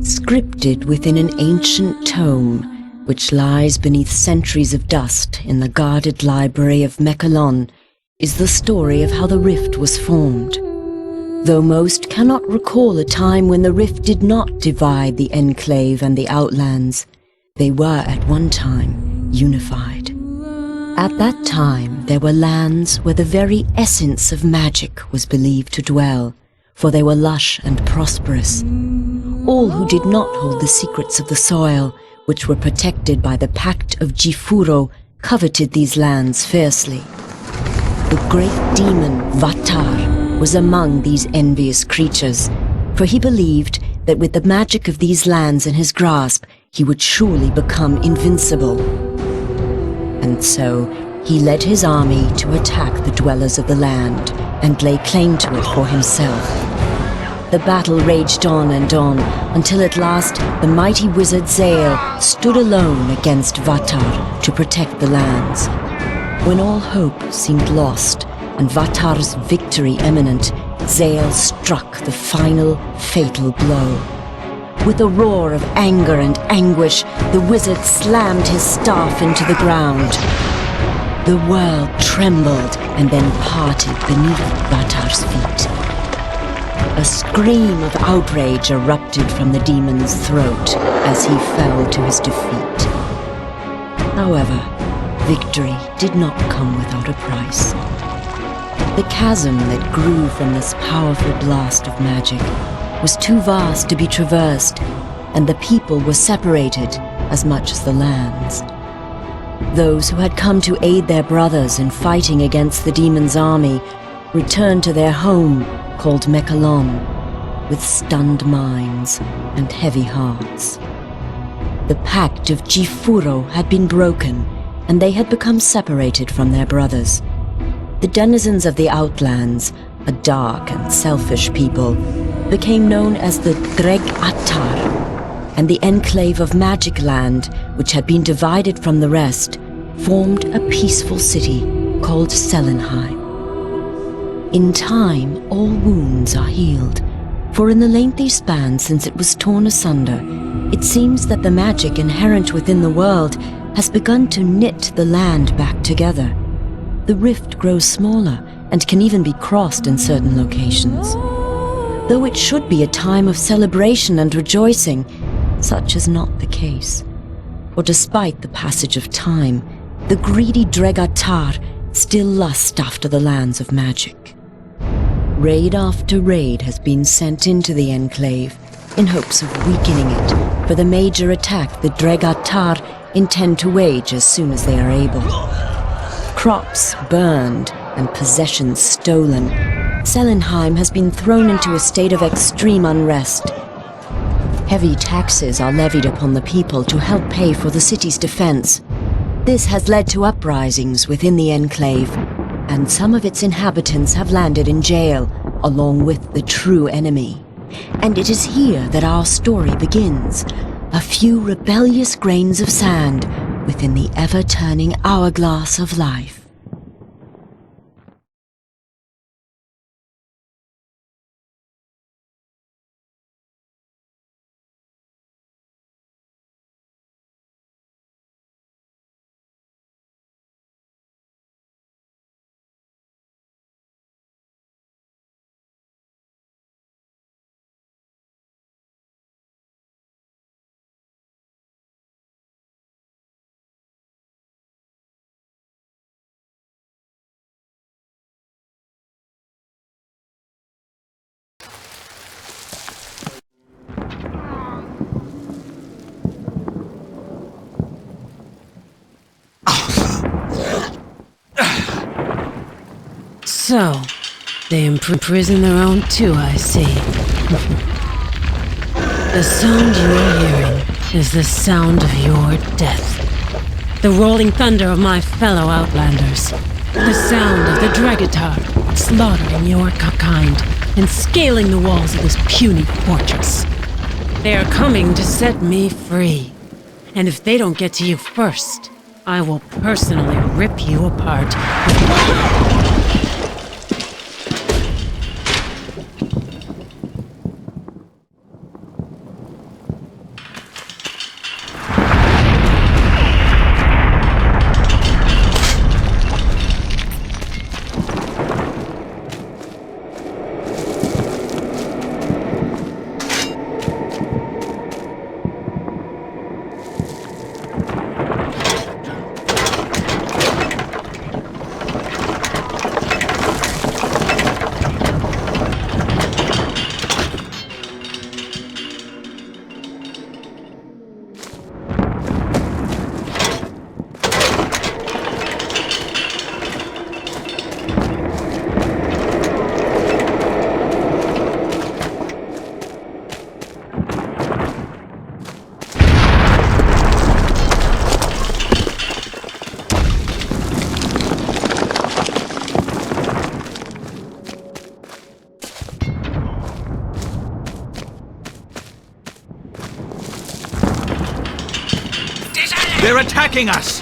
Scripted within an ancient tome, which lies beneath centuries of dust in the guarded library of Mechalon, is the story of how the rift was formed. Though most cannot recall a time when the rift did not divide the Enclave and the Outlands, they were at one time unified. At that time, there were lands where the very essence of magic was believed to dwell, for they were lush and prosperous. All who did not hold the secrets of the soil, which were protected by the Pact of Jifuro, coveted these lands fiercely. The great demon Vatar was among these envious creatures, for he believed that with the magic of these lands in his grasp, he would surely become invincible. And so, he led his army to attack the dwellers of the land and lay claim to it for himself. The battle raged on and on, until at last the mighty wizard Zael stood alone against Vatar to protect the lands. When all hope seemed lost and Vatar's victory imminent, Zael struck the final fatal blow. With a roar of anger and anguish, the wizard slammed his staff into the ground. The world trembled and then parted beneath Vatar's feet. A scream of outrage erupted from the demon's throat as he fell to his defeat. However, victory did not come without a price. The chasm that grew from this powerful blast of magic was too vast to be traversed, and the people were separated as much as the lands. Those who had come to aid their brothers in fighting against the demon's army returned to their home called Mechalon, with stunned minds and heavy hearts. The Pact of Jifuro had been broken, and they had become separated from their brothers. The denizens of the Outlands, a dark and selfish people, became known as the Dreg Attar, and the Enclave of Magic Land, which had been divided from the rest, formed a peaceful city called Selenheim. In time, all wounds are healed, for in the lengthy span since it was torn asunder, it seems that the magic inherent within the world has begun to knit the land back together. The rift grows smaller and can even be crossed in certain locations. Though it should be a time of celebration and rejoicing, such is not the case. For despite the passage of time, the greedy Dregatar still lust after the lands of magic. Raid after raid has been sent into the Enclave in hopes of weakening it for the major attack the Dregatar intend to wage as soon as they are able. Crops burned and possessions stolen, Selenheim has been thrown into a state of extreme unrest. Heavy taxes are levied upon the people to help pay for the city's defense. This has led to uprisings within the Enclave, and some of its inhabitants have landed in jail, along with the true enemy. And it is here that our story begins, a few rebellious grains of sand within the ever-turning hourglass of life. So, they imprison their own too, I see. The sound you are hearing is the sound of your death. The rolling thunder of my fellow Outlanders. The sound of the Dregatar slaughtering your kind and scaling the walls of this puny fortress. They are coming to set me free. And if they don't get to you first, I will personally rip you apart. They're attacking us!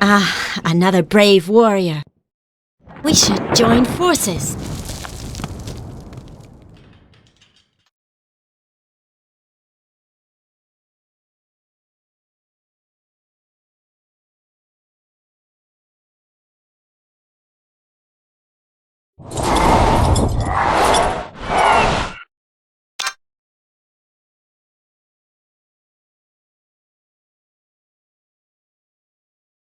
Ah, another brave warrior. We should join forces.